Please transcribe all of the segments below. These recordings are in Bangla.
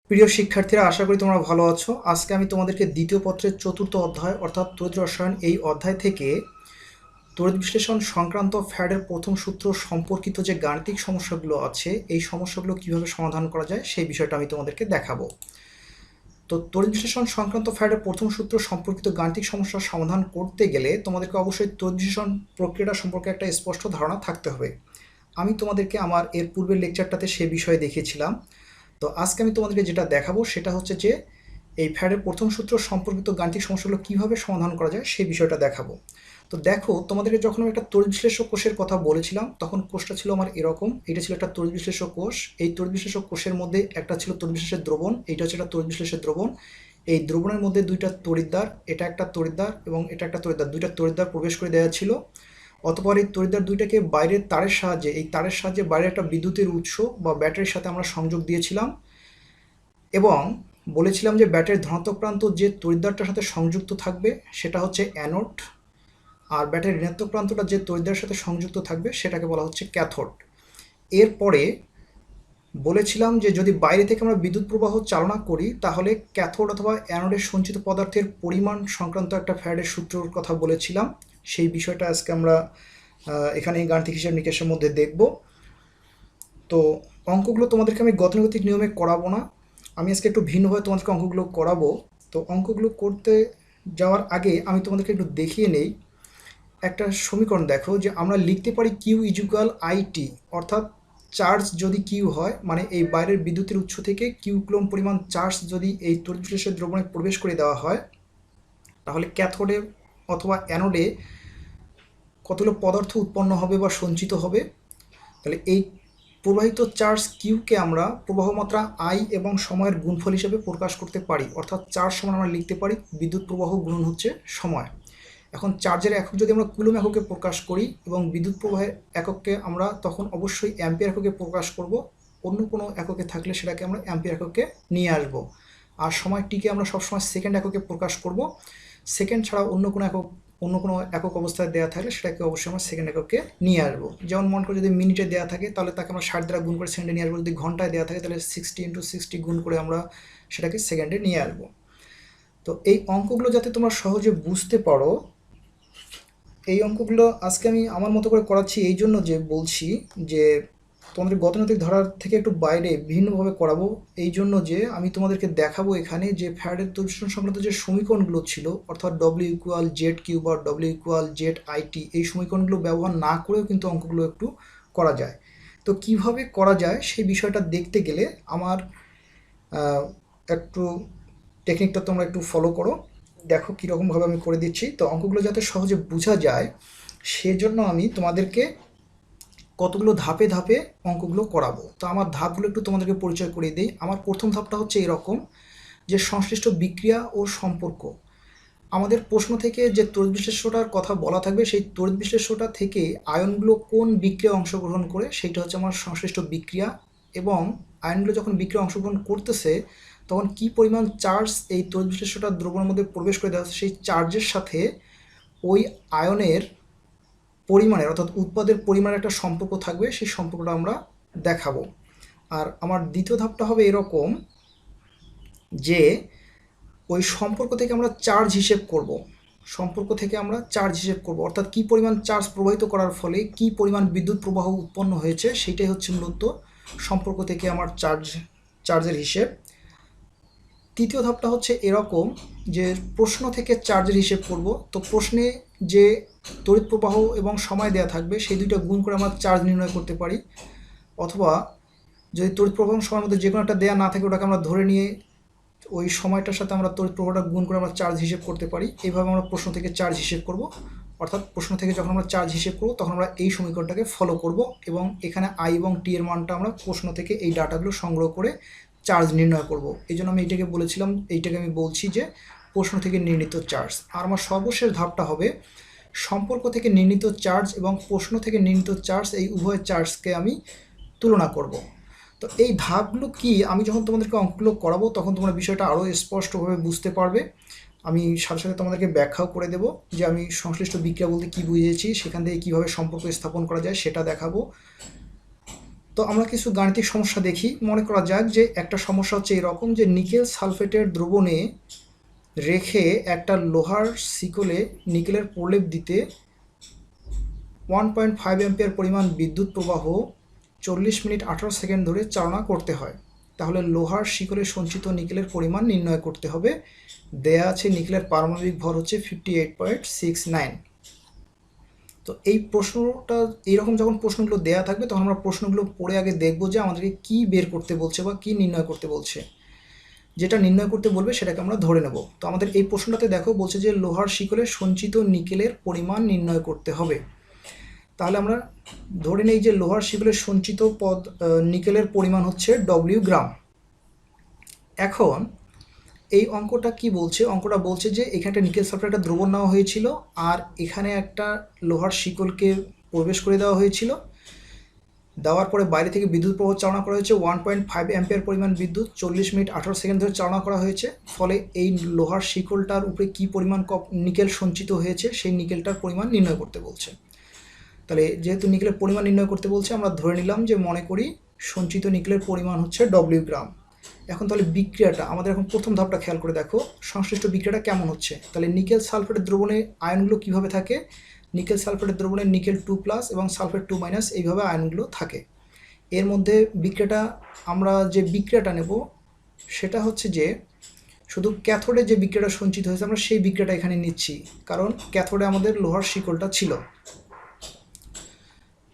প্রিয় শিক্ষার্থীরা, আশা করি তোমরা ভালো আছো। আজকে আমি তোমাদেরকে দ্বিতীয় পত্রের চতুর্থ অধ্যায় অর্থাৎ তড়িৎ রসায়ন এই অধ্যায় থেকে তড়িৎ বিশ্লেষণ সংক্রান্ত ফ্যারাডের প্রথম সূত্র সম্পর্কিত যে গাণিতিক সমস্যাগুলো আছে এই সমস্যাগুলো কিভাবে সমাধান করা যায় সেই বিষয়টা আমি তোমাদেরকে দেখাবো। তো তড়িৎ বিশ্লেষণ সংক্রান্ত ফ্যারাডের প্রথম সূত্র সম্পর্কিত গাণিতিক সমস্যার সমাধান করতে গেলে তোমাদেরকে অবশ্যই তড়িৎ বিশ্লেষণ প্রক্রিয়াটা সম্পর্কে একটা স্পষ্ট ধারণা থাকতে হবে। আমি তোমাদেরকে আমার এর পূর্বের লেকচারটাতে সে বিষয়ে দেখিয়েছিলাম। তো আজকে আমি তোমাদেরকে যেটা দেখাবো সেটা হচ্ছে যে এই ফ্যারাডের প্রথম সূত্র সম্পর্কিত গাণিতিক সমস্যাগুলো কীভাবে সমাধান করা যায় সেই বিষয়টা দেখাবো। তো দেখো, তোমাদেরকে যখন আমি একটা তড়িৎ বিশ্লেষক কোষের কথা বলেছিলাম তখন কোষটা ছিল আমার এরকম। এটা ছিল একটা তড়িৎ বিশ্লেষক কোষ। এই তড়িৎ বিশ্লেষক কোষের মধ্যে একটা ছিল তড়িৎ বিশ্লেষের দ্রবণ, এইটা হচ্ছে একটা তড়িৎ বিশ্লেষের দ্রবণ। এই দ্রবণের মধ্যে দুইটা তড়িৎদ্বার, এটা একটা তড়িৎদ্বার এবং এটা একটা তড়িৎদ্বার, দুইটা তড়িৎদ্বার প্রবেশ করে দেওয়া ছিল। অতঃপর এই তড়িৎদ্বার দুইটাকে বাইরের তারের সাহায্যে, এই তারের সাহায্যে বাইরে একটা বিদ্যুতের উৎস বা ব্যাটারির সাথে আমরা সংযোগ দিয়েছিলাম এবং বলেছিলাম যে ব্যাটারির ধনাত্মক প্রান্ত যে তড়িৎদ্বারটার সাথে সংযুক্ত থাকবে সেটা হচ্ছে অ্যানোড, আর ব্যাটারির ঋণাত্মক প্রান্তটা যে তড়িৎদ্বারের সাথে সংযুক্ত থাকবে সেটাকে বলা হচ্ছে ক্যাথোড। এরপরে বলেছিলাম যে যদি বাইরে থেকে আমরা বিদ্যুৎ প্রবাহ চালনা করি তাহলে ক্যাথোড অথবা অ্যানোডের সঞ্চিত পদার্থের পরিমাণ সংক্রান্ত একটা ফ্যারাডের সূত্রের কথা বলেছিলাম। সেই বিষয়টা আজকে আমরা এখানে এই গাণিতিক হিসাব নিকেশের মধ্যে দেখব। তো অঙ্কগুলো তোমাদেরকে আমি গতানুগতিক নিয়মে করাবো না, আমি আজকে একটু ভিন্নভাবে তোমাদেরকে অঙ্কগুলো করাবো। তো অঙ্কগুলো করতে যাওয়ার আগে আমি তোমাদেরকে একটু দেখিয়ে নেই। একটা সমীকরণ দেখো যে আমরা লিখতে পারি কিউ ইজুকাল আইটি, অর্থাৎ চার্জ যদি কিউ হয় মানে এই বাইরের বিদ্যুতের উৎস থেকে কিউ কুলম্ব পরিমাণ চার্জ যদি এই তড়িৎ বিশ্লেষের দ্রবণে প্রবেশ করে দেওয়া হয় তাহলে ক্যাথোডে অথবা অ্যানোডে কতগুলো পদার্থ উৎপন্ন হবে বা সঞ্চিত হবে। তাহলে এই প্রবাহিত চার্জ কিউকে আমরা প্রবাহ মাত্রা আই এবং সময়ের গুণফল হিসেবে প্রকাশ করতে পারি, অর্থাৎ চার্জ সমান আমরা লিখতে পারি বিদ্যুৎ প্রবাহ গুণন হচ্ছে সময়। এখন চার্জের একক যদি আমরা কুলম এককে প্রকাশ করি এবং বিদ্যুৎ প্রবাহের এককে আমরা তখন অবশ্যই অ্যাম্পিয়ার এককে প্রকাশ করব। অন্য কোনো এককে থাকলে সেটাকে আমরা অ্যাম্পিয়ার এককে নিয়ে আসব। আর সময়টিকে আমরা সবসময় সেকেন্ড এককে প্রকাশ করব। সেকেন্ড ছাড়া অন্য কোনো একক অবস্থায় দেওয়া থাকলে সেটাকে অবশ্যই আমরা সেকেন্ড এককে নিয়ে আসবো। যেমন মনে করো যদি মিনিটে দেওয়া থাকে তাহলে তাকে আমরা 60 দ্বারা গুণ করে সেকেন্ডে নিয়ে আসবো। যদি ঘন্টায় দেওয়া থাকে তাহলে 60 × 60 গুণ করে আমরা সেটাকে সেকেন্ডে নিয়ে আসবো। তো এই অঙ্কগুলো যাতে তোমরা সহজে বুঝতে পারো, এই অঙ্কগুলো আজকে আমি আমার মতো করে করাচ্ছি এই জন্য যে বলছি যে তোমাদের গতানুগতিক ধারার থেকে একটু বাইরে ভিন্নভাবে করাবো। এই জন্য যে আমি তোমাদেরকে দেখাবো এখানে যে ফ্যারাডের তড়িৎ সংক্রান্ত যে সমীকরণগুলো ছিল অর্থাৎ W=Z কিউ বা W=ZIT, এই সমীকরণগুলো ব্যবহার না করেও কিন্তু অঙ্কগুলো একটু করা যায়। তো কিভাবে করা যায় সেই বিষয়টা দেখতে গেলে আমার একটু টেকনিকটা তোমরা একটু ফলো করো। দেখো কীরকমভাবে আমি করে দিচ্ছি। তো অঙ্কগুলো যাতে সহজে বোঝা যায় সেজন্য আমি তোমাদেরকে কতগুলো ধাপে ধাপে অঙ্কগুলো করাবো। তো আমার ধাপগুলো একটু তোমাদেরকে পরিচয় করিয়ে দিই। আমার প্রথম ধাপটা হচ্ছে এরকম যে সংশ্লিষ্ট বিক্রিয়া ও সম্পর্ক। আমাদের প্রশ্ন থেকে যে তড়িৎ বিশ্লেষ্যটার কথা বলা থাকবে সেই তড়িৎ বিশ্লেষ্যটা থেকে আয়নগুলো কোন বিক্রিয়া অংশগ্রহণ করে সেইটা হচ্ছে আমার সংশ্লিষ্ট বিক্রিয়া, এবং আয়নগুলো যখন বিক্রিয়া অংশগ্রহণ করতেছে তখন কি পরিমাণ চার্জ এই তড়িৎ বিশ্লেষ্যটার দ্রবণের মধ্যে প্রবেশ করে দেওয়া হচ্ছে সেই চার্জের সাথে ওই আয়নের পরিমাণের অর্থাৎ উৎপাদের পরিমাণের একটা সম্পর্ক থাকবে, সেই সম্পর্কটা আমরা দেখাবো। আর আমার দ্বিতীয় ধাপটা হবে এরকম যে ওই সম্পর্ক থেকে আমরা চার্জ হিসেব করব। অর্থাৎ কী পরিমাণ চার্জ প্রবাহিত করার ফলে কী পরিমাণ বিদ্যুৎ প্রবাহ উৎপন্ন হয়েছে সেইটাই হচ্ছে মূলত সম্পর্ক থেকে আমার চার্জের হিসেব। তৃতীয় ধাপটা হচ্ছে এরকম যে প্রশ্ন থেকে চার্জের হিসেব করব। তো প্রশ্নে যে তড়িৎ প্রবাহ এবং সময় দেওয়া থাকবে সেই দুইটা গুণ করে আমরা চার্জ নির্ণয় করতে পারি, অথবা যদি তড়িৎ প্রবাহ সময়ের মধ্যে যে কোনো একটা দেওয়া না থাকে ওটাকে আমরা ধরে নিয়ে ওই সময়টার সাথে আমরা তড়িৎ প্রবাহটা গুণ করে আমরা চার্জ হিসেব করতে পারি। এইভাবে আমরা প্রশ্ন থেকে চার্জ হিসেব করব। অর্থাৎ প্রশ্ন থেকে যখন আমরা চার্জ হিসেব করব তখন আমরা এই সমীকরণটাকে ফলো করব এবং এখানে আই এবং টি এর মানটা আমরা প্রশ্ন থেকে এই ডাটাগুলো সংগ্রহ করে চার্জ নির্ণয় করব। এই জন্য আমি এইটাকে আমি বলছি যে প্রশ্ন থেকে নির্ণীত চার্জ। আর আমার সর্বশেষ ধাপটা হবে সম্পর্ক থেকে নির্ণীত চার্জ এবং প্রশ্ন থেকে নির্ণীত চার্জ, এই উভয় চার্জকে আমি তুলনা করব। তো এই ধাপগুলো কি আমি যখন তোমাদেরকে অঙ্কগুলো করাবো তখন তোমরা বিষয়টা আরও স্পষ্টভাবে বুঝতে পারবে। আমি সাথে সাথে তোমাদেরকে ব্যাখ্যাও করে দেবো যে আমি সংশ্লিষ্ট বিক্রিয়া বলতে কী বুঝিয়েছি, সেখান থেকে কীভাবে সম্পর্ক স্থাপন করা যায় সেটা দেখাবো। তো আমরা কিছু গাণিতিক সমস্যা দেখি। মনে করা যাক যে একটা সমস্যা হচ্ছে এরকম যে নিকেল সালফেটের দ্রবণে রেখে একটা লোহার শিকলে নিকেলের প্রলেপ দিতে 1.5 অ্যাম্পিয়ার পরিমাণ বিদ্যুৎ প্রবাহ 40 মিনিট 18 সেকেন্ড ধরে চালনা করতে হয়। তাহলে লোহার শিকলে সঞ্চিত নিকেলের পরিমাণ নির্ণয় করতে হবে। দেয়া আছে নিকেলের পারমাণবিক ভর হচ্ছে 58.69। তো এই প্রশ্নটা এইরকম যখন প্রশ্নগুলো দেয়া থাকবে তখন আমরা প্রশ্নগুলো পড়ে আগে দেখব যে আমাদেরকে কী বের করতে বলছে বা কী নির্ণয় করতে বলছে। যেটা নির্ণয় করতে বলবে সেটাকে আমরা ধরে নেব। তো আমাদের এই প্রশ্নটাতে দেখো বলছে যে লোহার শিকলে সঞ্চিত নিকেলের পরিমাণ নির্ণয় করতে হবে। তাহলে আমরা ধরে নেই যে লোহার শিকলে সঞ্চিত নিকেলের পরিমাণ হচ্ছে ডব্লিউ গ্রাম। এখন এই অঙ্কটা কি বলছে? অঙ্কটা বলছে যে এখানে একটা নিকেল সালফেটের দ্রবণ নেওয়া হয়েছিল আর এখানে একটা লোহার শিকলকে প্রবেশ করে দেওয়া হয়েছিল। দেওয়ার পরে বাইরে থেকে বিদ্যুৎ প্রবাহ চালনা করা হয়েছে 1.5 অ্যাম্পিয়ার পরিমাণ বিদ্যুৎ 40 মিনিট 18 সেকেন্ড ধরে চালনা করা হয়েছে। ফলে এই লোহার শিকলটার উপরে কী পরিমাণ নিকেল সঞ্চিত হয়েছে সেই নিকেলটার পরিমাণ নির্ণয় করতে বলছে। তাহলে যেহেতু নিকেলের পরিমাণ নির্ণয় করতে বলছে আমরা ধরে নিলাম যে মনে করি সঞ্চিত নিকেলের পরিমাণ হচ্ছে ডব্লিউ গ্রাম। এখন তাহলে বিক্রিয়াটা আমাদের এখন প্রথম ধাপটা খেয়াল করে দেখো সংশ্লিষ্ট বিক্রিয়াটা কেমন হচ্ছে। তাহলে নিকেল সালফেটের দ্রবণে আয়নগুলো কীভাবে থাকে? নিকেল সালফেটের দ্রবণে নিকেল 2+ এবং সালফেট 2- এইভাবে আয়নগুলো থাকে। এর মধ্যে বিক্রিয়াটা আমরা যে বিক্রিয়াটা নেব সেটা হচ্ছে যে শুধু ক্যাথোডে যে বিক্রিয়াটা সঞ্চিত হয়েছে আমরা সেই বিক্রিয়াটা এখানে নিচ্ছি, কারণ ক্যাথোডে আমাদের লোহার শিকলটা ছিল।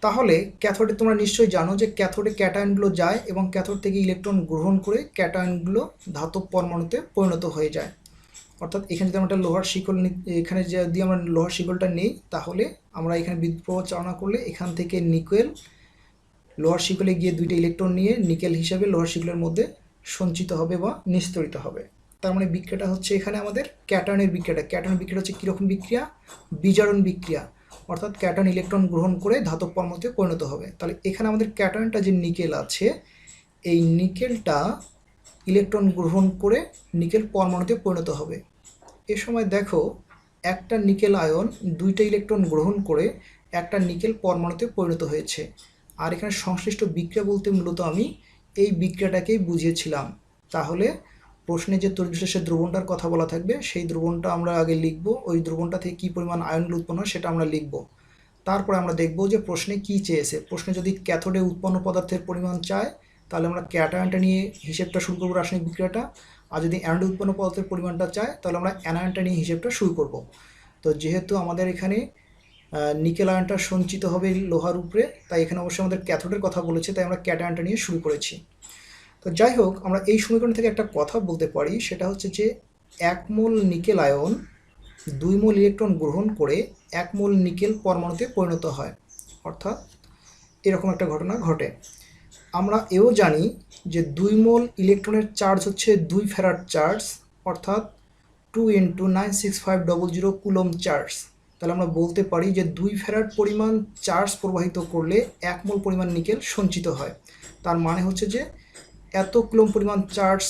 তাহলে ক্যাথোডে তোমরা নিশ্চয়ই জানো যে ক্যাথোডে ক্যাটায়নগুলো যায় এবং ক্যাথোড থেকে ইলেকট্রন গ্রহণ করে ক্যাটায়নগুলো ধাতব পরমাণুতে পরিণত হয়ে যায়। অর্থাৎ এখানে যদি আমরা একটা লোহার শিকল এখানে যদি আমরা লোহার শিকলটা নিই তাহলে আমরা এখানে বিদ্যুৎ প্রবাহ চালনা করলে এখান থেকে নিকেল লোহার শিকলে গিয়ে দুইটা ইলেকট্রন নিয়ে নিকেল হিসাবে লোহার শিকলের মধ্যে সঞ্চিত হবে বা নিস্তরিত হবে। তার মানে বিক্রিয়াটা হচ্ছে এখানে আমাদের ক্যাটায়নের বিক্রিয়াটা। ক্যাটায়ন বিক্রিয়া হচ্ছে কীরকম বিক্রিয়া? বিজারণ বিক্রিয়া। অর্থাৎ ক্যাটায়ন ইলেকট্রন গ্রহণ করে ধাতব পরমাণুতে পরিণত হবে। তাহলে এখানে আমাদের ক্যাটায়নটা যে নিকেল আছে এই নিকেলটা ইলেকট্রন গ্রহণ করে নিকেল পরমাণুতে পরিণত হবে। এ সময় দেখো একটা নিকেল আয়ন দুইটা ইলেকট্রন গ্রহণ করে একটা নিকেল পরমাণুতে পরিণত হয়েছে। আর এখানে সংশ্লিষ্ট বিক্রিয়া বলতে মূলত আমি এই বিক্রিয়াটাকেই বুঝিয়েছিলাম। তাহলে প্রশ্নে যে তড়িৎবিশ্লেষের দ্রবণটার কথা বলা থাকবে সেই দ্রবণটা আমরা আগে লিখব, ওই দ্রবণটা থেকে কী পরিমাণ আয়নগুলো উৎপন্ন হয় সেটা আমরা লিখব। তারপরে আমরা দেখব যে প্রশ্নে কী চেয়েছে। প্রশ্নে যদি ক্যাথোডে উৎপন্ন পদার্থের পরিমাণ চায় তাহলে আমরা ক্যাটায়নটা নিয়ে হিসেবটা শুরু করবো, রাসায়নিক বিক্রিয়াটা। আর যদি অ্যানোডে উৎপন্ন পদার্থের পরিমাণটা চায় তাহলে আমরা অ্যানায়নটা নিয়ে হিসেবটা শুরু করব। তো যেহেতু আমাদের এখানে নিকেল আয়নটা সঞ্চিত হবে লোহার উপরে, তাই এখানে অবশ্যই আমাদের ক্যাথোডের কথা বলেছে, তাই আমরা ক্যাটায়নটা নিয়ে শুরু করেছি। তো যাই হোক আমরা এই সমীকরণ থেকে একটা কথা বলতে পারি, সেটা হচ্ছে যে 1 মোল নিকেল আয়ন 2 মোল ইলেকট্রন গ্রহণ করে 1 মোল নিকেল পরমাণুতে পরিণত হয়। অর্থাৎ এরকম একটা ঘটনা ঘটে। আমরা এও জানি যে 2 মোল ইলেকট্রনের চার্জ হচ্ছে 2 ফ্যারাড চার্জ, অর্থাৎ 2 × 96500 কুলম চার্জ। তাহলে আমরা বলতে পারি যে 2 ফ্যারাড পরিমাণ চার্জ প্রবাহিত করলে 1 মোল পরিমাণ নিকেল সঞ্চিত হয়। তার মানে হচ্ছে যে এত কুলম পরিমাণ চার্জ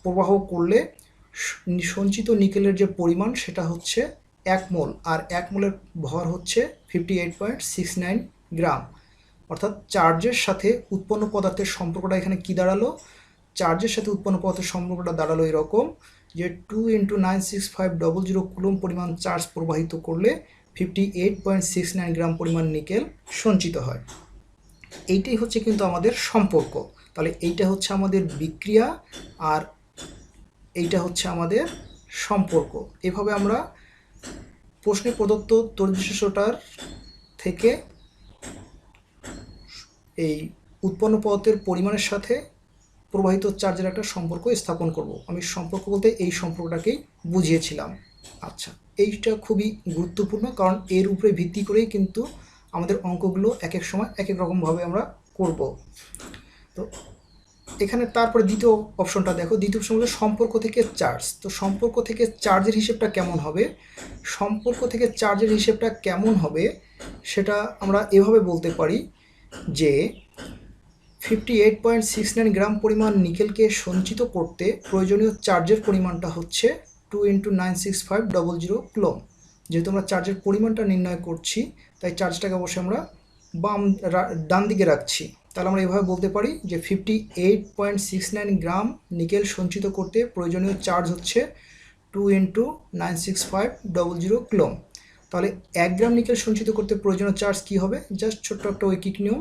প্রবাহ করলে সঞ্চিত নিকেলের যে পরিমাণ সেটা হচ্ছে 1 মোল, আর 1 মোলের ভর হচ্ছে 58.69 গ্রাম। অর্থাৎ চার্জের সাথে উৎপন্ন পদার্থের সম্পর্কটা এখানে কি দাঁড়ালো? চার্জের সাথে উৎপন্ন পদার্থের সম্পর্কটা দাঁড়ালো এরকম যে 2 × 96500 কুলম পরিমাণ চার্জ প্রবাহিত করলে 58.69 গ্রাম পরিমাণ নিকেল সঞ্চিত হয়। এইটাই হচ্ছে কিন্তু আমাদের সম্পর্ক। তাহলে এইটা হচ্ছে আমাদের বিক্রিয়া আর এইটা হচ্ছে আমাদের সম্পর্ক। এভাবে আমরা প্রশ্নে প্রদত্ত তড়িৎবিশ্লেষটার থেকে এই উৎপন্ন পদার্থের পরিমাণের সাথে প্রবাহিত চার্জের একটা সম্পর্ক স্থাপন করব। আমি সম্পর্ক বলতে এই সম্পর্কটাকেই বুঝিয়েছিলাম। আচ্ছা, এইটা খুবই গুরুত্বপূর্ণ, কারণ এর উপরে ভিত্তি করেই কিন্তু আমাদের অঙ্কগুলো এক এক সময় এক এক রকমভাবে আমরা করব। তো এখানে তারপরে দ্বিতীয় অপশনটা দেখো। দ্বিতীয় অপশন হলো সম্পর্ক থেকে চার্জ। তো সম্পর্ক থেকে চার্জের হিসেবটা কেমন হবে? সম্পর্ক থেকে চার্জের হিসেবটা কেমন হবে সেটা আমরা এভাবে বলতে পারি যে 58.69 গ্রাম পরিমাণ নিকেলকে সঞ্চিত করতে প্রয়োজনীয় চার্জের পরিমাণটা হচ্ছে 2 × 96500 কুলম। যেহেতু আমরা চার্জের পরিমাণটা নির্ণয় করছি তাই চার্জটাকে অবশ্যই আমরা ডান দিকে রাখছি। তাহলে আমরা এভাবে বলতে পারি যে 58.69 গ্রাম নিকেল সঞ্চিত করতে প্রয়োজনীয় চার্জ হচ্ছে 2 × 96500 কুলম্ব। তাহলে 1 গ্রাম নিকেল সঞ্চিত করতে প্রয়োজনীয় চার্জ কি হবে? জাস্ট ছোট্ট একটা ঐকিক নিয়ম,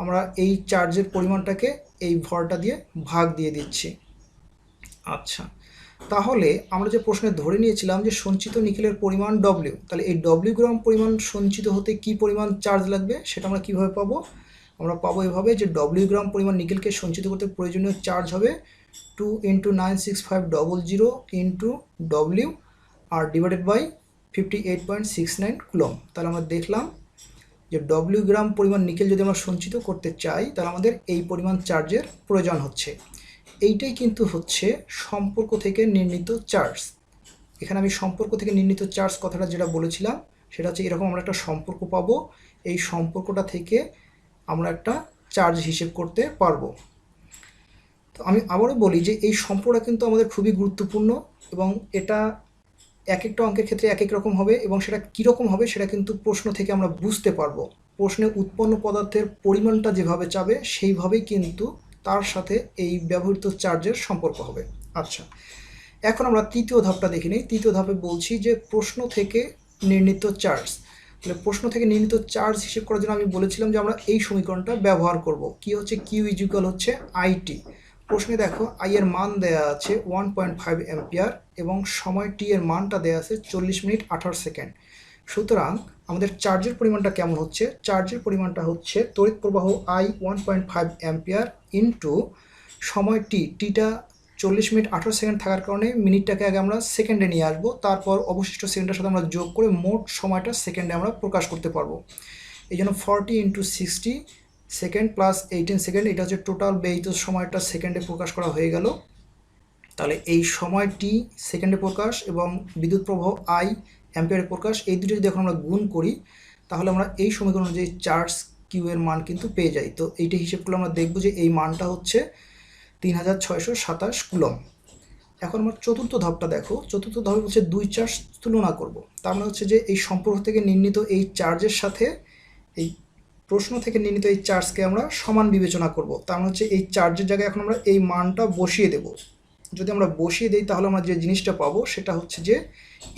আমরা এই চার্জের পরিমাণটাকে এই ভরটা দিয়ে ভাগ দিয়ে দিচ্ছি। আচ্ছা, তাহলে আমরা যে প্রশ্নে ধরে নিয়েছিলাম যে সঞ্চিত নিকেলের পরিমাণ ডব্লিউ, তাহলে এই ডব্লিউ গ্রাম পরিমাণ সঞ্চিত হতে কি পরিমাণ চার্জ লাগবে সেটা আমরা কিভাবে পাবো? আমরা পাবো এভাবে যে ডব্লিউ গ্রাম পরিমাণ নিকেলকে সঞ্চিত করতে প্রয়োজনীয় চার্জ হবে 2 × 96500 into W R divided by 58.69 coulomb. তাহলে আমরা দেখলাম যে ডব্লিউ গ্রাম পরিমাণ নিকেল যদি আমরা সঞ্চিত করতে চাই তাহলে আমাদের এই পরিমাণ চার্জের প্রয়োজন হচ্ছে। এইটাই কিন্তু হচ্ছে সম্পর্ক থেকে নির্ণীত চার্জ। এখানে আমি সম্পর্ক থেকে নির্ণীত চার্জ কথাটা যেটা বলেছিলাম সেটা হচ্ছে এরকম আমরা একটা সম্পর্ক পাবো, এই সম্পর্কটা থেকে আমরা একটা চার্জ হিসেব করতে পারবো। তো আমি আবারও বলি যে এই সম্পর্কটা কিন্তু আমাদের খুবই গুরুত্বপূর্ণ এবং এটা এক একটা অঙ্কের ক্ষেত্রে এক এক রকম হবে এবং সেটা কীরকম হবে সেটা কিন্তু প্রশ্ন থেকে আমরা বুঝতে পারবো। প্রশ্নে উৎপন্ন পদার্থের পরিমাণটা যেভাবে চাবে সেইভাবেই কিন্তু তার সাথে এই ব্যবহৃত চার্জের সম্পর্ক হবে। আচ্ছা, এখন আমরা তৃতীয় ধাপটা দেখে নিই। তৃতীয় ধাপে বলছি যে প্রশ্ন থেকে নির্ণীত চার্জ। তাহলে প্রশ্ন থেকে নির্ণীত চার্জ হিসেব করার জন্য আমি বলেছিলাম যে আমরা এই সমীকরণটা ব্যবহার করব। কি হচ্ছে? কিউ ইকুয়াল হচ্ছে আইটি। প্রশ্নে দেখো আই এর মান দেয়া আছে 1.5 অ্যাম্পিয়ার এবং সময় টি এর মানটা দেয়া আছে 40 মিনিট 18 সেকেন্ড। সুতরাং আমাদের চার্জের পরিমাণটা কেমন হচ্ছে? চার্জের পরিমাণটা হচ্ছে তড়িৎ প্রবাহ আই 1.5 অ্যাম্পিয়ার ইন্টু সময় টিটা 40 মিনিট 18 সেকেন্ড থাকার কারণে মিনিটটাকে আগে আমরা সেকেন্ডে নিয়ে আসবো, তারপর অবশিষ্ট সেকেন্ডের সাথে আমরা যোগ করে মোট সময়টা সেকেন্ডে আমরা প্রকাশ করতে পারবো। এই জন্য 40 × 60 সেকেন্ড প্লাস 18 সেকেন্ড, এটা হচ্ছে টোটাল ব্যয়িত সময়টা সেকেন্ডে প্রকাশ করা হয়ে গেল। তাহলে এই সময় টি সেকেন্ডে প্রকাশ এবং বিদ্যুৎ প্রবাহ আই অ্যাম্পিয়ারে প্রকাশ, এই দুটো যদি এখন আমরা গুণ করি তাহলে আমরা এই সমীকরণ অনুযায়ী চার্জ কিউ এর মান কিন্তু পেয়ে যাই। তো এইটা হিসেব করলে আমরা দেখব যে এই মানটা হচ্ছে 3627 কুলম্ব। এখন আমরা চতুর্থ ধাপটা দেখো। চতুর্থ ধাপে হচ্ছে দুই চার্জ তুলনা করব। তার মানে হচ্ছে যে এই সম্পর্ক থেকে নির্ণীত এই চার্জের সাথে এই প্রশ্ন থেকে নির্ণীত এই চার্জকে আমরা সমান বিবেচনা করব। তার মানে হচ্ছে এই চার্জের জায়গায় এখন আমরা এই মানটা বসিয়ে দেব। যদি আমরা বসিয়ে দিই তাহলে আমরা যে জিনিসটা পাবো সেটা হচ্ছে যে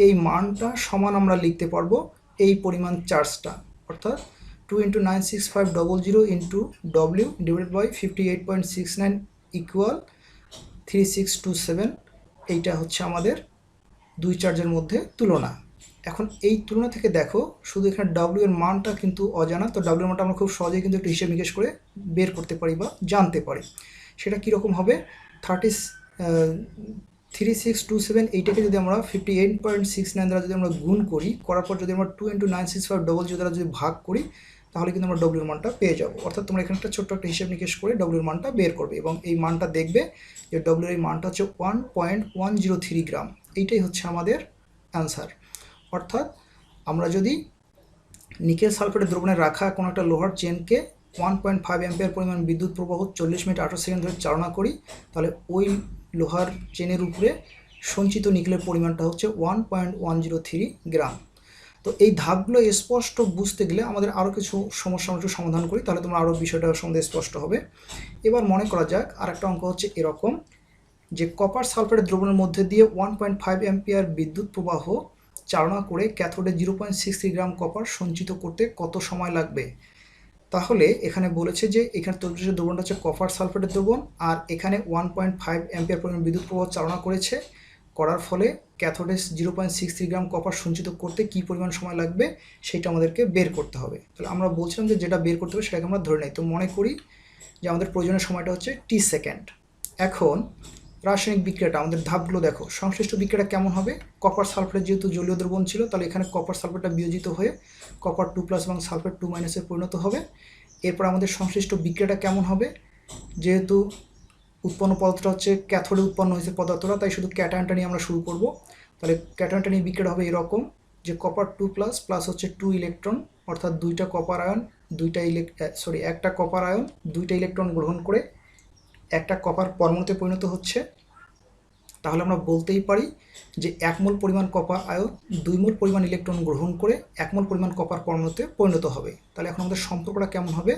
এই মানটা সমান আমরা লিখতে পারবো এই পরিমাণ চার্জটা, অর্থাৎ 2 × 96500 into W divided by 58.69 equal 3627। এইটা হচ্ছে আমাদের দুই চার্জের মধ্যে তুলনা। এখন এই তুলনা থেকে দেখো শুধু এখানে ডাব্লিউ এর মানটা কিন্তু অজানা, তো ডাব্লিউ এর মানটা আমরা খুব সহজেই কিন্তু একটু হিসেব নিকেশ করে বের করতে পারি বা জানতে পারি। সেটা কীরকম হবে? 3627 এইটাকে যদি আমরা 58.69 দ্বারা যদি আমরা গুণ করি, করার পর যদি আমরা 2 × 96500 দ্বারা যদি ভাগ করি তাহলে কিন্তু আমরা ডব্লিউর মানটা পেয়ে যাব। অর্থাৎ তোমরা এখানে একটা ছোট্ট একটা হিসেব নিকেশ করে ডব্লিউর মানটা বের করবে এবং এই মানটা দেখবে যে ডব্লিউর এই মানটা হচ্ছে 1.103 গ্রাম। এইটাই হচ্ছে আমাদের অ্যান্সার। অর্থাৎ আমরা যদি নিকেল সালফেটের দ্রবণে রাখা কোনো একটা লোহার চেনকে 1.5 অ্যাম্পিয়ার পরিমাণ বিদ্যুৎ প্রবাহ 40 মিনিট 18 সেকেন্ড ধরে চালনা করি তাহলে ওই লোহার চেনের উপরে সঞ্চিত নিকেলের পরিমাণটা হচ্ছে 1.103 গ্রাম। তো এই ধাপগুলো স্পষ্ট বুঝতে গেলে আমাদের আরও কিছু সমস্যা আমরা একটু সমাধান করি, তাহলে তোমরা আরও বিষয়টা সম্বন্ধে স্পষ্ট হবে। এবার মনে করা যাক আর একটা অঙ্ক হচ্ছে এরকম যে কপার সালফেটের দ্রবণের মধ্যে দিয়ে 1.5 অ্যাম্পিয়ার বিদ্যুৎ প্রবাহ চালনা করে ক্যাথোডে 0.63 গ্রাম কপার সঞ্চিত করতে কত সময় লাগবে? তাহলে এখানে বলেছে যে এখানে তৈরি দ্রবণটা হচ্ছে কপার সালফেটের দ্রবণ আর এখানে 1.5 অ্যাম্পিয়ার পরিমাণ বিদ্যুৎ প্রবাহ চালনা করেছে, করার ফলে ক্যাথোডে 0.63 গ্রাম কপার সঞ্চিত করতে কী পরিমাণ সময় লাগবে সেটা আমাদেরকে বের করতে হবে। তাহলে আমরা বলছিলাম যে যেটা বের করতে হবে সেটাকে আমরা ধরে নিই। তো মনে করি যে আমাদের প্রয়োজনীয় সময়টা হচ্ছে টি সেকেন্ড। এখন রাসায়নিক বিক্রিয়াটা আমাদের ধাপগুলো দেখো। সংশ্লিষ্ট বিক্রিয়াটা কেমন হবে? কপার সালফেট যেহেতু জলীয় দ্রবণ ছিল তাহলে এখানে কপার সালফেটটা বিয়োজিত হয়ে কপার 2+ এবং সালফেট 2- পরিণত হবে। এরপর আমাদের সংশ্লিষ্ট বিক্রিয়াটা কেমন হবে? যেহেতু উৎপন্ন পদার্থটা হচ্ছে ক্যাথোডে উৎপন্ন হয়েছে পদার্থটা, তাই শুধু ক্যাটায়নটা নিয়ে আমরা শুরু করব। তাহলে ক্যাটায়নটা নিয়ে বিক্রিয়াটা হবে এরকম যে কপার 2+ প্লাস হচ্ছে 2 ইলেকট্রন, অর্থাৎ দুইটা কপার আয়ন একটা কপার আয়ন 2টা ইলেকট্রন গ্রহণ করে একটা কপার পরমাণুতে পরিণত হচ্ছে। তাহলে আমরা বলতেই পারি যে 1 মোল পরিমাণ কপার আয়ন 2 মোল পরিমাণ ইলেকট্রন গ্রহণ করে 1 মোল পরিমাণ কপার পরমাণুতে পরিণত হবে। তাহলে এখন আমাদের সম্পর্কটা কেমন হবে?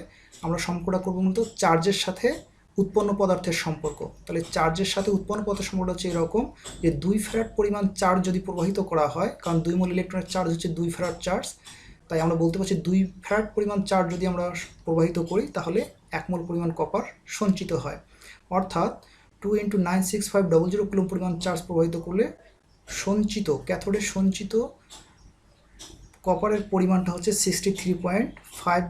আমরা সম্পর্কটা করব মূলত চার্জের সাথে উৎপন্ন পদার্থের সম্পর্ক। তাহলে চার্জের সাথে উৎপন্ন পদার্থের সম্পর্কটা হচ্ছে এরকম যে 2 ফ্যারাড পরিমাণ চার্জ যদি প্রবাহিত করা হয়, কারণ 2 মোল ইলেকট্রনের চার্জ হচ্ছে 2 ফ্যারাড চার্জ, তাই আমরা বলতে পারছি 2 ফ্যারাড পরিমাণ চার্জ যদি আমরা প্রবাহিত করি তাহলে 1 মোল পরিমাণ কপার সঞ্চিত হয়। অর্থাৎ 2 × 96500 কুলম্ব পরিমাণ চার্জ প্রবাহিত করলে সঞ্চিত ক্যাথোডে সঞ্চিত কপারের পরিমাণটা হচ্ছে 63.5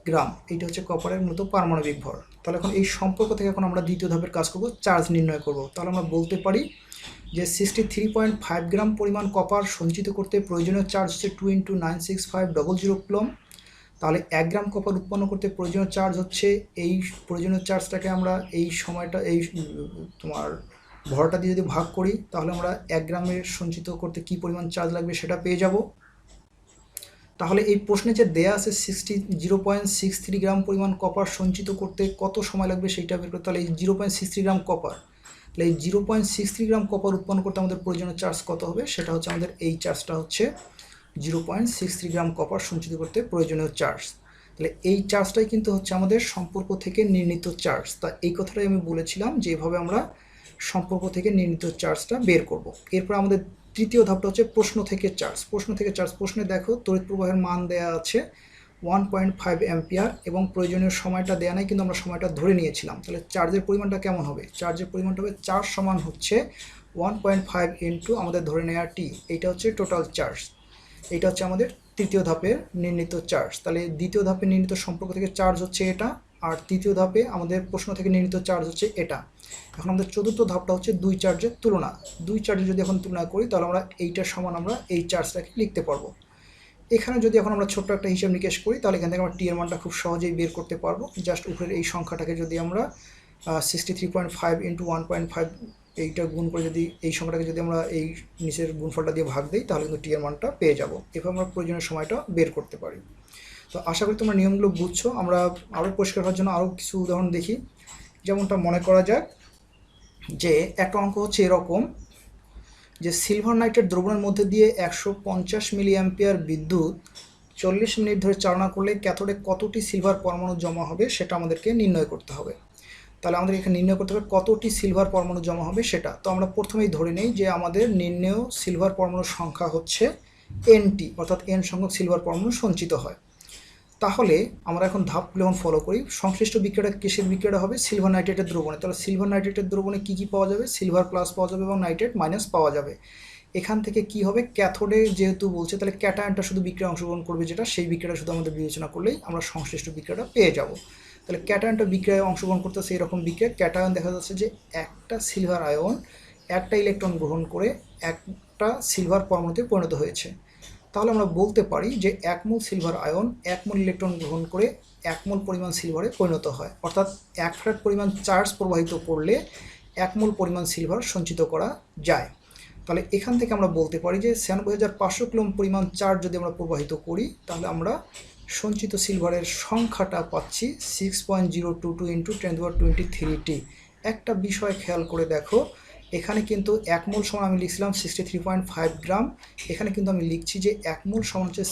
গ্রাম। এইটা হচ্ছে কপারের মতো পারমাণবিক ভর। তাহলে এখন এই সম্পর্ক থেকে এখন আমরা দ্বিতীয় ধাপের কাজ করব, চার্জ নির্ণয় করব। তাহলে আমরা বলতে পারি যে 63.5 গ্রাম পরিমাণ কপার সঞ্চিত করতে প্রয়োজনীয় চার্জ হচ্ছে 2 × 96500 কুলম্ব। তাহলে 1 গ্রাম কপার উৎপন্ন করতে প্রয়োজনীয় চার্জ হচ্ছে, এই প্রয়োজনীয় চার্জটাকে আমরা এই সময়টা এই তোমার ভরটা দিয়ে যদি ভাগ করি তাহলে আমরা 1 গ্রামের সঞ্চিত করতে কি পরিমাণ চার্জ লাগবে সেটা পেয়ে যাব। তাহলে এই প্রশ্নে যে দেয়া আছে 0.63 গ্রাম পরিমাণ কপার সঞ্চিত করতে কত সময় লাগবে সেইটা বের করতে। তাহলে এই 0.63 গ্রাম কপার, তাহলে এই 0.63 গ্রাম কপার উৎপন্ন করতে আমাদের প্রয়োজনীয় চার্জ কত হবে? সেটা হচ্ছে আমাদের এই চার্জটা হচ্ছে 0.63 গ্রাম কপার সঞ্চিত করতে প্রয়োজনীয় চার্জ। তাহলে এই চার্জটাই কিন্তু হচ্ছে আমাদের সম্পর্ক থেকে নির্ণীত চার্জ। তা এই কথাটাই আমি বলেছিলাম যে এভাবে আমরা সম্পর্ক থেকে নির্ণীত চার্জটা বের করব। এরপর আমাদের তৃতীয় ধাপটা হচ্ছে প্রশ্ন থেকে চার্জ। প্রশ্নে দেখো তড়িৎ প্রবাহের মান দেয়া আছে 1.5 অ্যাম্পিয়ার এবং প্রয়োজনীয় সময়টা দেয়া নাই, কিন্তু আমরা সময়টা ধরে নিয়েছিলাম। তাহলে চার্জের পরিমাণটা কেমন হবে? চার্জের পরিমাণটা হবে চার্জ সমান হচ্ছে 1.5 ইন্টু আমাদের ধরে নেওয়া টি। এইটা হচ্ছে টোটাল চার্জ। এইটা হচ্ছে আমাদের তৃতীয় ধাপের নির্ণীত চার্জ। তাহলে দ্বিতীয় ধাপে নির্ণীত সম্পর্ক থেকে চার্জ হচ্ছে এটা, আর তৃতীয় ধাপে আমাদের প্রশ্ন থেকে নির্ণীত চার্জ হচ্ছে এটা। এখন আমাদের চতুর্থ ধাপটা হচ্ছে দুই চার্জের তুলনা। দুই চার্জের যদি এখন তুলনা করি তাহলে আমরা এইটার সমান আমরা এই চার্জটাকে লিখতে পারবো। এখানে যদি এখন আমরা ছোট্ট একটা হিসাব নিকেশ করি তাহলে এখান থেকে আমরা টি এর মানটা খুব সহজেই বের করতে পারবো। জাস্ট উপরের এই সংখ্যাটাকে যদি আমরা 63.5 ইন্টু 1.5 এইটা গুণ করে যদি এই সংখ্যাটাকে যদি আমরা এই নিচের গুণফলটা দিয়ে ভাগ দিই তাহলে কিন্তু টি এর মানটা পেয়ে যাব। এভাবে আমরা প্রয়োজনীয় সময়টা বের করতে পারি। তো আশা করি তোমরা নিয়মগুলো বুঝছো। আমরা আরও পরিষ্কার হওয়ার জন্য আরও কিছু উদাহরণ দেখি। যেমনটা মনে করা যাক যে একটা অঙ্ক হচ্ছে এরকম যে সিলভার নাইট্রেট দ্রবণের মধ্যে দিয়ে 150 মিলি অ্যাম্পিয়ার বিদ্যুৎ 40 মিনিট ধরে চালনা করলে ক্যাথোডে কতটি সিলভার পরমাণু জমা হবে সেটা আমাদেরকে নির্ণয় করতে হবে। তাহলে আমাদের এখানে নির্ণয় করতে হবে কতটি সিলভার পরমাণু জমা হবে সেটা। তো আমরা প্রথমেই ধরে নেই যে আমাদের নির্ণেয় সিলভার পরমাণুর সংখ্যা হচ্ছে এনটি, অর্থাৎ এন সংখ্যক সিলভার পরমাণু সঞ্চিত হয়। তাহলে আমরা এখন ধাপগুলো এখন ফলো করি। সংশ্লিষ্ট বিক্রিয়াটা কিসের বিক্রিয়াটা হবে? সিলভার নাইট্রেটের দ্রবণে। তাহলে সিলভার নাইট্রেটের দ্রবণে কী কী পাওয়া যাবে? সিলভার প্লাস পাওয়া যাবে এবং নাইট্রেট মাইনাস পাওয়া যাবে। এখান থেকে কি হবে? ক্যাথোডে যেহেতু বলছে তাহলে ক্যাটায়নটা শুধু বিক্রিয়া অংশগ্রহণ করবে, যেটা সেই বিক্রিয়াটা শুধু আমাদের বিবেচনা করলেই আমরা সংশ্লিষ্ট বিক্রিয়াটা পেয়ে যাব। তাহলে ক্যাটায়নটা বিক্রিয়ায় অংশগ্রহণ করতেছে এরকম বিক্রিয়া। ক্যাটায়ন দেখা যাচ্ছে যে একটা সিলভার আয়ন একটা ইলেকট্রন গ্রহণ করে একটা সিলভার পরমাণুতে পরিণত হয়েছে। তাহলে আমরা বলতে পারি যে 1 মোল সিলভার আয়ন 1 মোল ইলেকট্রন গ্রহণ করে 1 মোল পরিমাণ সিলভারে পরিণত হয়। অর্থাৎ 1 ফ্যারাড পরিমাণ চার্জ প্রবাহিত করলে 1 মোল পরিমাণ সিলভার সঞ্চিত করা যায়। তাহলে এখান থেকে আমরা বলতে পারি যে 96,500 কুলম্ব পরিমাণ চার্জ যদি আমরা প্রবাহিত করি তাহলে আমরা সঞ্চিত সিলভারের সংখ্যাটা পাচ্ছি 6.022 ইন্টু 10⁻23 একটা বিষয় খেয়াল করে দেখো, এখানে কিন্তু 1 মোল সমান আমি লিখছিলাম 63.5 গ্রাম, এখানে কিন্তু আমি লিখছি যে 1 মোল সমান হচ্ছে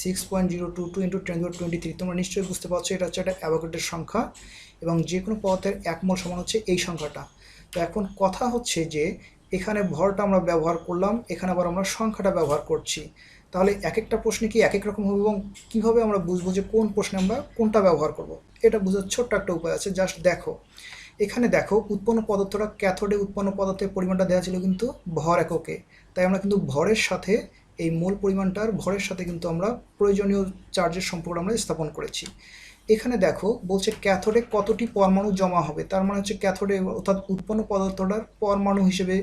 6.022 ইন্টু 10⁻23। তোমরা নিশ্চয়ই বুঝতে পারছো এটা হচ্ছে একটা অ্যাভোগাড্রোর সংখ্যা এবং যে কোনো পদার্থের 1 মোল সমান হচ্ছে এই সংখ্যাটা। তো এখন কথা হচ্ছে যে এখানে ভরটা আমরা ব্যবহার করলাম, এখানে আবার আমরা সংখ্যাটা ব্যবহার করছি। তাহলে এক একটা প্রশ্নে কি এক এক রকম হবে এবং কীভাবে আমরা বুঝবো যে কোন প্রশ্নে আমরা কোনটা ব্যবহার করব? এটা বোঝার ছোট্ট একটা উপায় আছে। জাস্ট দেখো, এখানে দেখো উৎপন্ন পদার্থটা ক্যাথোডে উৎপন্ন পদার্থের পরিমাণটা দেওয়া ছিল কিন্তু ভর এককে, তাই আমরা কিন্তু ভরের সাথে এই মোল পরিমাণটার ভরের সাথে কিন্তু আমরা প্রয়োজনীয় চার্জের সম্পর্ক আমরা স্থাপন করেছি। এখানে দেখো বলছে ক্যাথোডে কতটি পরমাণু জমা হবে, তার মানে হচ্ছে ক্যাথোডে অর্থাৎ উৎপন্ন পদার্থটার পরমাণু হিসেবে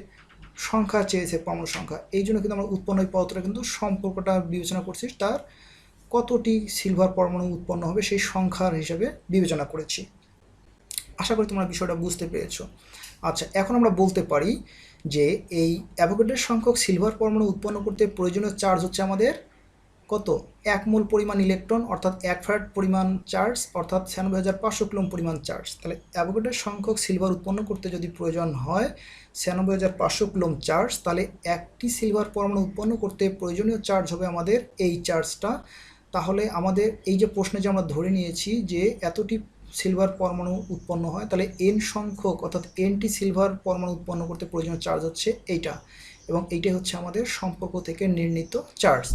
সংখ্যা চেয়েছে, পরমাণু সংখ্যা। এই জন্য কিন্তু আমরা উৎপন্ন ওই পদার্থটা কিন্তু সম্পর্কটা বিবেচনা করছি তার কতটি সিলভার পরমাণু উৎপন্ন হবে সেই সংখ্যার হিসেবে বিবেচনা করেছি। আশা করি তোমরা বিষয়টা বুঝতে পেরেছো। আচ্ছা, এখন আমরা বলতে পারি যে এই অ্যাভোগাড্রোর সংখ্যক সিলভার পরমাণু উৎপন্ন করতে প্রয়োজনীয় চার্জ হচ্ছে আমাদের কত 1 মোল পরিমাণ ইলেকট্রন অর্থাৎ 1 ফ্যারাড পরিমাণ চার্জ অর্থাৎ 96,500 কুলম্ব পরিমাণ চার্জ। তাহলে অ্যাভোগাড্রো সংখ্যক সিলভার উৎপন্ন করতে যদি প্রয়োজন হয় 96,500 কুলম্ব চার্জ, তাহলে একটি সিলভার পরমাণু উৎপন্ন করতে প্রয়োজনীয় চার্জ হবে আমাদের এই চার্জটা। তাহলে আমাদের এই যে প্রশ্নে যে আমরা ধরে নিয়েছি যে এতটি সিলভার পরমাণু উৎপন্ন হয়, তাহলে এন সংখ্যক অর্থাৎ এনটি সিলভার পরমাণু উৎপন্ন করতে প্রয়োজনীয় চার্জ হচ্ছে এইটা, এবং এইটাই হচ্ছে আমাদের সম্পর্ক থেকে নির্ণীত চার্জ।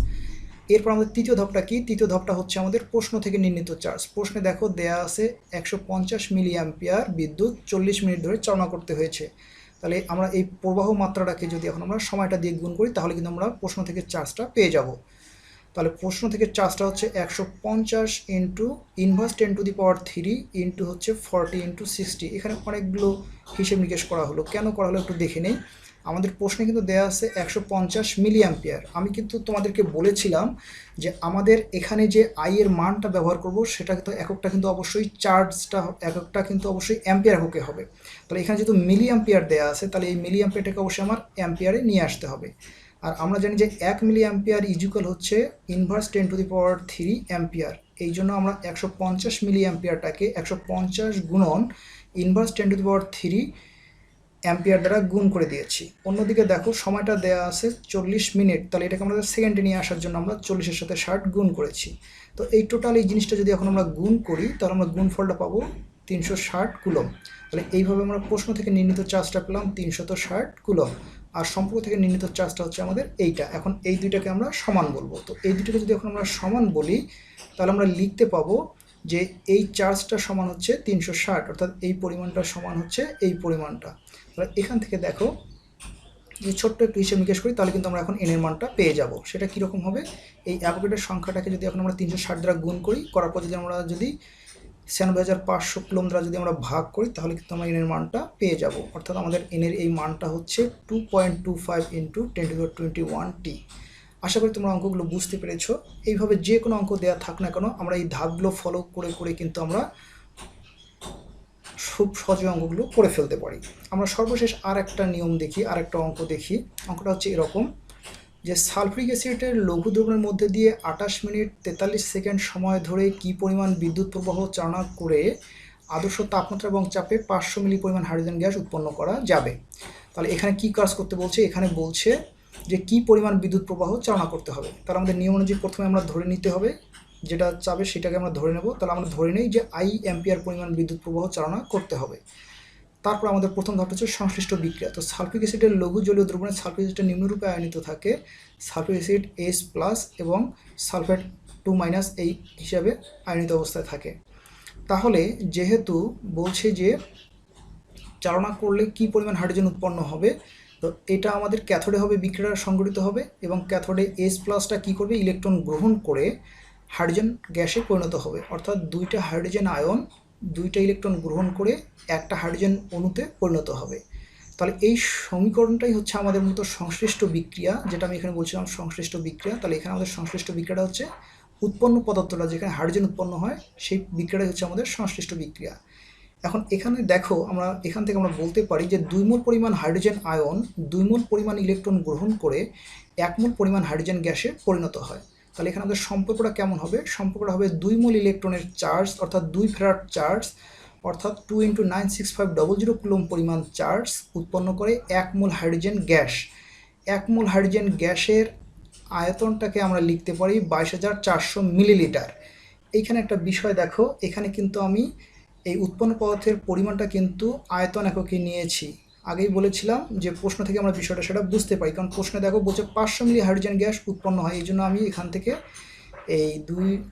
এরপর আমাদের তৃতীয় ধাপটা কি? তৃতীয় ধাপটা হচ্ছে আমাদের প্রশ্ন থেকে নির্ণীত চার্জ। প্রশ্নে দেখো দেয়া আছে 150 মিলি অ্যাম্পিয়ার বিদ্যুৎ 40 মিনিট ধরে চালনা করতে হয়েছে। তাহলে আমরা এই প্রবাহ মাত্রাটাকে যদি এখন আমরা সময়টা দিয়ে গুণ করি তাহলে কিন্তু আমরা প্রশ্ন থেকে চার্জটা পেয়ে যাব। তাহলে প্রশ্ন থেকে চার্জটা হচ্ছে 150 ইন্টু ইনভার্স 10⁻³ ইন্টু হচ্ছে 40 ইন্টু 60। এখানে অনেকগুলো হিসেব নিকেশ করা হলো, কেন করা হলো একটু দেখে নেই। আমাদের প্রশ্নে কিন্তু দেওয়া আছে 150 মিলি অ্যাম্পিয়ার। আমি কিন্তু তোমাদেরকে বলেছিলাম যে আমাদের এখানে যে আই এর মানটা ব্যবহার করব সেটা কিন্তু এককটা কিন্তু অবশ্যই চার্জটা এককটা কিন্তু অবশ্যই অ্যাম্পিয়ার এককে হবে। তাহলে এখানে যেহেতু মিলি অ্যাম্পিয়ার দেওয়া আছে তাহলে এই মিলি অ্যাম্পিয়ারটাকে অবশ্যই আমার অ্যাম্পিয়ারে নিয়ে আসতে হবে। আর আমরা জানি যে 1 মিলি অ্যাম্পিয়ার ইকুয়াল হচ্ছে ইনভার্স 10⁻³ অ্যাম্পিয়ার। এই জন্য আমরা 150 মিলি অ্যাম্পিয়ারটাকে 150 গুণন ইনভার্স 10⁻³ অ্যাম্পিয়ার দ্বারা গুণ করে দিয়েছি। অন্যদিকে দেখো সময়টা দেওয়া আছে 40 মিনিট, তাহলে এটাকে আমরা সেকেন্ডে নিয়ে আসার জন্য আমরা 40-এর সাথে 60 গুণ করেছি। তো এই টোটাল এই জিনিসটা যদি এখন আমরা গুণ করি তাহলে আমরা গুণফলটা পাবো 360 কুলম্ব। তাহলে এইভাবে আমরা প্রশ্ন থেকে নির্ণীত চার্জটা পেলাম 360 কুলম্ব, আর সম্পর্ক থেকে নির্ণীত চার্জটা হচ্ছে আমাদের এইটা। এখন এই দুইটাকে আমরা সমান বলবো। তো এই দুইটাকে যদি এখন আমরা সমান বলি তাহলে আমরা লিখতে পাবো যে এই চার্জটা সমান হচ্ছে 360, অর্থাৎ এই পরিমাণটা সমান হচ্ছে এই পরিমাণটা। তাহলে এখান থেকে দেখো যে ছোট্ট একটু হিসেব নিকেশ করি তাহলে কিন্তু আমরা এখন এনের মানটা পেয়ে যাব। সেটা কীরকম হবে? এই অ্যাভোগাড্রোর সংখ্যাটাকে যদি এখন আমরা 360 দ্বারা গুণ করি, করার পর যদি আমরা যদি 96,500 কুলম্ব দ্বারা যদি আমরা ভাগ করি তাহলে কিন্তু আমরা এনের মানটা পেয়ে যাব। অর্থাৎ আমাদের এনের এই মানটা হচ্ছে 2.25 ইন্টু 10⁻21T। আশা করি তোমরা অঙ্কগুলো বুঝতে পেরেছো। এইভাবে যে কোনো অঙ্ক দেওয়া থাক না কেন আমরা এই ধাপগুলো ফলো করে করে কিন্তু আমরা খুব সহজে অঙ্কগুলো করে ফেলতে পারি। আমরা সর্বশেষ আর একটা নিয়ম দেখি, আর একটা অঙ্ক দেখি। অঙ্কটা হচ্ছে এরকম যে সালফিউরিক অ্যাসিডের লঘু দ্রবণের মধ্যে দিয়ে 28 মিনিট 43 সেকেন্ড সময় ধরে কি পরিমাণ বিদ্যুৎ প্রবাহ চালনা করে আদর্শ তাপমাত্রা এবং চাপে 500 মিলি পরিমাণ হাইড্রোজেন গ্যাস উৎপন্ন করা যাবে। তাহলে এখানে কি কাজ করতে বলছে? এখানে বলছে যে কি পরিমাণ বিদ্যুৎ প্রবাহ চালনা করতে হবে। তাহলে আমাদের নিয়ম অনুযায়ী প্রথমে আমরা ধরে নিতে হবে, যেটা চাবে সেটাকে আমরা ধরে নেব। তাহলে আমরা ধরে নেই যে আই অ্যাম্পিয়ার পরিমাণ বিদ্যুৎ প্রবাহ চালনা করতে হবে। তারপর আমাদের প্রথম ধাপটা হচ্ছে সংশ্লিষ্ট বিক্রিয়া। তো সালফিউরিক অ্যাসিডের লঘু জলীয় দ্রবণে সালফিউরিক অ্যাসিডটা নিম্নরূপে আয়নিত থাকে, সালফিউরিক অ্যাসিড H+ এবং সালফেট 2- এই হিসাবে আয়নিত অবস্থায় থাকে। তাহলে যেহেতু বলছে যে চালনা করলে কি পরিমাণ হাইড্রোজেন উৎপন্ন হবে, তো এটা আমাদের ক্যাথোডে হবে, বিক্রিয়া সংঘটিত হবে এবং ক্যাথোডে H+টা কী করবে? ইলেকট্রন গ্রহণ করে হাইড্রোজেন গ্যাসে পরিণত হবে। অর্থাৎ দুইটা হাইড্রোজেন আয়ন দুইটা ইলেকট্রন গ্রহণ করে একটা হাইড্রোজেন অণুতে পরিণত হবে। তাহলে এই সমীকরণটাই হচ্ছে আমাদের মতো সংশ্লিষ্ট বিক্রিয়া, যেটা আমি এখানে বলছিলাম সংশ্লিষ্ট বিক্রিয়া। তাহলে এখানে আমাদের সংশ্লিষ্ট বিক্রিয়াটা হচ্ছে উৎপন্ন পদার্থটা যেখানে হাইড্রোজেন উৎপন্ন হয় সেই বিক্রিয়াটাই হচ্ছে আমাদের সংশ্লিষ্ট বিক্রিয়া। এখন এখানে দেখো আমরা এখান থেকে আমরা বলতে পারি যে 2 মোল পরিমাণ হাইড্রোজেন আয়ন 2 মোল পরিমাণ ইলেকট্রন গ্রহণ করে 1 মোল পরিমাণ হাইড্রোজেন গ্যাসে পরিণত হয়। তাহলে এখানে আমাদের সম্পর্কটা কেমন হবে? সম্পর্কটা হবে 2 মোল ইলেকট্রনের চার্জ অর্থাৎ 2 ফ্যারাড চার্জ অর্থাৎ 2 × 96500 কুলম্ব পরিমাণ চার্জ উৎপন্ন করে 1 মোল হাইড্রোজেন গ্যাস। 1 মোল হাইড্রোজেন গ্যাসের আয়তনটাকে আমরা লিখতে পারি 22,400 মিলিলিটার। এইখানে একটা বিষয় দেখো, এখানে কিন্তু আমি এই উৎপন্ন পদার্থের পরিমাণটা কিন্তু আয়তন এককে নিয়েছি। আগেই বলেছিলাম যে প্রশ্ন থেকে আমরা বিষয়টা সেটা বুঝতে পারি, কারণ প্রশ্নে দেখো বলছে 500 মিলি হাইড্রোজেন গ্যাস উৎপন্ন হয়। এই জন্য আমি এখান থেকে এই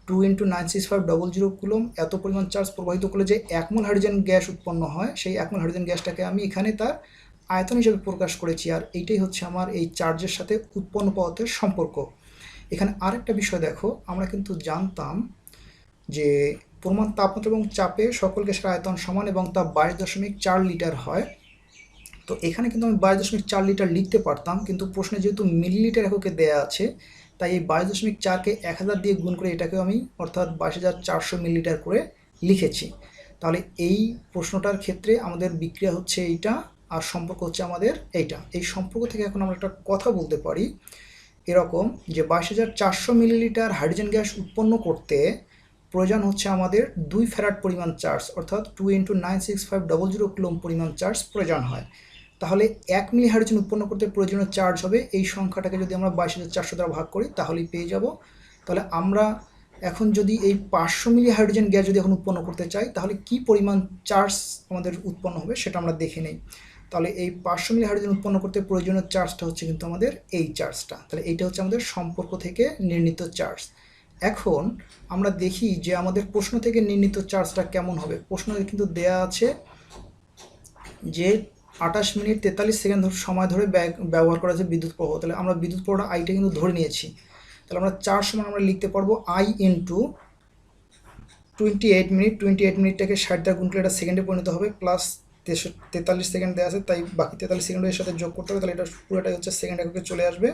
2 × 96500 কুলম্ব এত পরিমাণ চার্জ প্রবাহিত করলে যে 1 মোল হাইড্রোজেন গ্যাস উৎপন্ন হয়, সেই 1 মোল হাইড্রোজেন গ্যাসটাকে আমি এখানে তার আয়তন হিসেবে প্রকাশ করেছি। আর এইটাই হচ্ছে আমার এই চার্জের সাথে উৎপন্ন পদার্থের সম্পর্ক। এখানে আরেকটা বিষয় দেখো, আমরা কিন্তু জানতাম যে প্রমাণ তাপমাত্রা এবং চাপে সকল গ্যাসের আয়তন সমান এবং তা 22.4 লিটার হয়। তো এখানে কিন্তু আমি 22.4 লিটার লিখতে পারতাম, কিন্তু প্রশ্নে যেহেতু মিলিলিটার এককে দেয়া আছে তাই এই 22.4কে 1000 দিয়ে গুণ করে এটাকেও আমি অর্থাৎ 22,400 মিলিলিটার করে লিখেছি। তাহলে এই প্রশ্নটার ক্ষেত্রে আমাদের বিক্রিয়া হচ্ছে এইটা আর সম্পর্ক হচ্ছে আমাদের এইটা। এই সম্পর্ক থেকে এখন আমরা একটা কথা বলতে পারি, এরকম যে 22,400 মিলিলিটার হাইড্রোজেন গ্যাস উৎপন্ন করতে প্রয়োজন হচ্ছে আমাদের 2 ফ্যারাড পরিমাণ চার্জ, অর্থাৎ 2 × 96500 কুলম্ব পরিমাণ চার্জ প্রয়োজন হয়। তাহলে 1 মিলি হাইড্রোজেন উৎপন্ন করতে প্রয়োজনীয় চার্জ হবে, এই সংখ্যাটাকে যদি আমরা 22,400 দ্বারা ভাগ করি তাহলেই পেয়ে যাব। তাহলে আমরা এখন যদি এই 500 মিলি হাইড্রোজেন গ্যাস যদি এখন উৎপন্ন করতে চাই তাহলে কি পরিমাণ চার্জ আমাদের উৎপন্ন হবে সেটা আমরা দেখে নেই। তাহলে এই 500 মিলি হাইড্রোজেন উৎপন্ন করতে প্রয়োজনীয় চার্জটা হচ্ছে কিন্তু আমাদের এই চার্জটা। তাহলে এইটা হচ্ছে আমাদের সম্পর্ক থেকে নির্ণীত চার্জ। এখন আমরা দেখি যে আমাদের প্রশ্ন থেকে নির্ণীত চার্জটা কেমন হবে। প্রশ্নে কিন্তু দেয়া আছে যে 28 মিনিট 43 সেকেন্ড সময় ধরে ব্যবহার করা আছে বিদ্যুৎ প্রবাহ। তাহলে আমরা বিদ্যুৎ প্রবাহটা আইটা কিন্তু ধরে নিয়েছি। তাহলে আমরা চার্জ সমান আমরা লিখতে পারবো আই ইন্টু 28 মিনিট, 28 মিনিটটাকে 60 দ্বারা গুণ করলে এটা সেকেন্ডে পরিণত হবে, প্লাস 43 সেকেন্ড দেওয়া আছে, তাই বাকি 43 সেকেন্ডের সাথে যোগ করতে হবে, তাহলে এটা পুরোটাই হচ্ছে সেকেন্ড এককে চলে আসবে।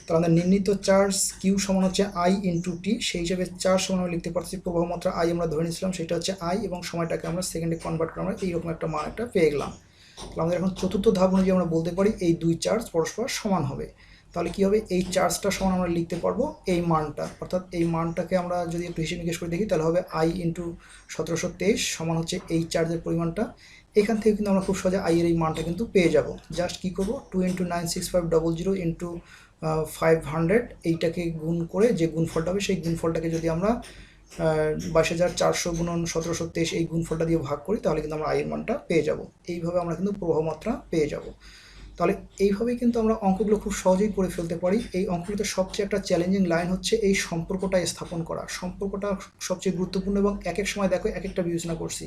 তাহলে আমাদের নির্ণীত চার্জ কিউ সমান হচ্ছে আই ইন্টু টি, সেই হিসাবে চার্জ সমান আমরা লিখতে পারছি প্রবাহ মাত্রা আই আমরা ধরে নিয়েছিলাম, সেটা হচ্ছে আই, এবং সময়টাকে আমরা সেকেন্ডে কনভার্ট করে আমরা এইরকম একটা মান একটা পেয়ে গেলাম। তাহলে আমাদের এখন চতুর্থ ধাপ অনুযায়ী আমরা বলতে পারি এই দুই চার্জ পরস্পর সমান হবে। তাহলে কী হবে, এই চার্জটা সমান আমরা লিখতে পারবো এই মানটা, অর্থাৎ এই মানটাকে আমরা যদি একটু হিসেব নিকেশ করে দেখি তাহলে হবে আই ইন্টু 1723 সমান হচ্ছে এই চার্জের পরিমাণটা। এখান থেকে কিন্তু আমরা খুব সহজে আই এর এই মানটা কিন্তু পেয়ে যাব। জাস্ট কী করবো, 2 × 96500 ইন্টু 500 এইটাকে গুণ করে যে গুণফলটা হবে সেই গুণফলটাকে যদি আমরা 22,400 গুণন 1723 এই গুণফলটা দিয়ে ভাগ করি তাহলে কিন্তু আমরা আয়ের মানটা পেয়ে যাব। এইভাবে আমরা কিন্তু প্রবাহ মাত্রা পেয়ে যাব। তাহলে এইভাবেই কিন্তু আমরা অঙ্কগুলো খুব সহজেই করে ফেলতে পারি। এই অঙ্কগুলোতে সবচেয়ে একটা চ্যালেঞ্জিং লাইন হচ্ছে এই সম্পর্কটা স্থাপন করা। সম্পর্কটা সবচেয়ে গুরুত্বপূর্ণ, এবং এক এক সময় দেখো এক একটা বিবেচনা করছি।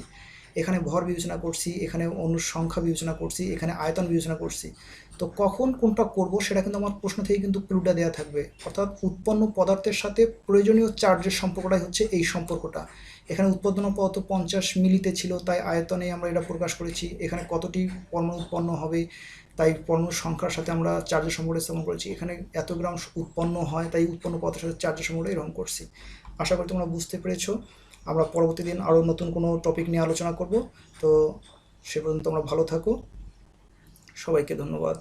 এখানে ভর বিবেচনা করছি, এখানে অণুর সংখ্যা বিবেচনা করছি, এখানে আয়তন বিবেচনা করছি। তো কখন কোনটা করব সেটা কিন্তু আমার প্রশ্ন থেকে কিন্তু ক্লুটা দেওয়া থাকবে, অর্থাৎ উৎপন্ন পদার্থের সাথে প্রয়োজনীয় চার্জের সম্পর্কটাই হচ্ছে এই সম্পর্কটা। এখানে উৎপাদন পদার্থ 50 মিলিতে ছিল, তাই আয়তনে আমরা এটা প্রকাশ করেছি। এখানে কতটি পরমাণু উৎপন্ন হবে, তাই পরমাণুর সংখ্যার সাথে আমরা চার্জের সম্পর্ক স্থাপন করেছি। এখানে এত গ্রাম উৎপন্ন হয়, তাই উৎপন্ন পদার্থের সাথে চার্জের সম্পর্ক এরকম করছি। আশা করি তোমরা বুঝতে পেরেছো। আমরা পরবর্তী দিন আরও নতুন কোনো টপিক নিয়ে আলোচনা করব। তো সে পর্যন্ত তোমরা ভালো থাকো, সবাইকে ধন্যবাদ।